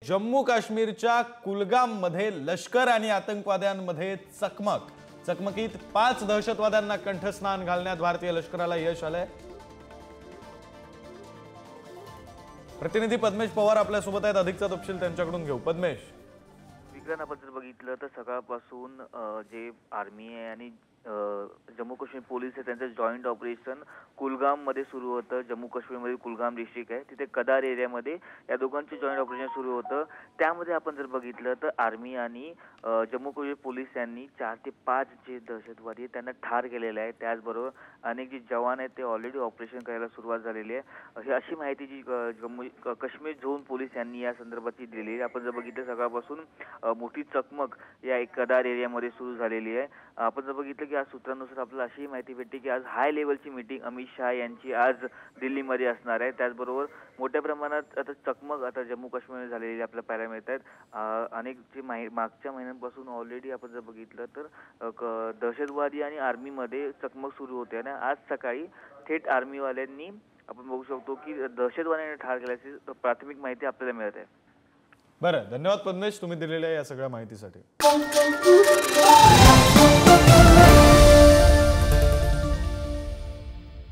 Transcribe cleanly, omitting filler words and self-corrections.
जम्मू काश्मीरच्या कुलगाम मध्ये लष्कर आणि आतंकवाद्यांमध्ये चकमकीत 5 दहशतवाद्यांना कंठस्नान घालण्यात भारतीय लष्कराला यश आलंय। प्रतिनिधी पद्मेश पवार आपल्या सोबत आहेत, अधिकचा तपशील त्यांच्याकडून घेऊ। पद्मेश, विक्रांत, आपण जर बघितलं तर सकाळपासून जे आर्मी आहे आणि जम्मू काश्मीर पोलीस आहे त्यांचं जॉईंट ऑपरेशन कुलगाम मध्ये सुरू होतं। जम्मू काश्मीरमध्ये कुलगाम डिस्ट्रिक्ट आहे, तिथे कदार एरियामध्ये या दोघांचे जॉईंट ऑपरेशन सुरू होतं। त्यामध्ये आपण जर बघितलं तर आर्मी आणि जम्मू काश्मीर पोलीस यांनी 4 ते 5 जे दहशतवादी आहेत त्यांना ठार केलेलं आहे। त्याचबरोबर अनेक जे जवान आहेत ते ऑलरेडी ऑपरेशन करायला सुरुवात झालेली आहे। ही अशी माहिती जी काश्मीर झोन पोलीस यांनी या संदर्भात दिलेली आहे। आपण जर बघितलं सकाळपासून मोठी चकमक या कदार एरियामध्ये सुरू झालेली आहे। आपण जर बघितलं की आज सूत्रांनुसार आपल्याला अशी माहिती भेटते की आज हाय लेवलची मीटिंग अमित शहा यांची आज दिल्लीमध्ये असणार आहे। त्याचबरोबर मोठ्या प्रमाणात आता चकमक आता जम्मू काश्मीरमध्ये झालेली आपल्याला पाहायला मिळत आहेत। अनेक जे मागच्या महिन्यांपासून ऑलरेडी आपण जर बघितलं तर दहशतवादी आणि आर्मीमध्ये चकमक सुरू होते आणि आज सकाळी थेट आर्मीवाल्यांनी आपण बघू शकतो की दहशतवाद्यांना ठार केल्याची प्राथमिक माहिती आपल्याला मिळत आहे। बरं, धन्यवाद पद्मेश, तुम्ही दिलेल्या या सगळ्या माहितीसाठी।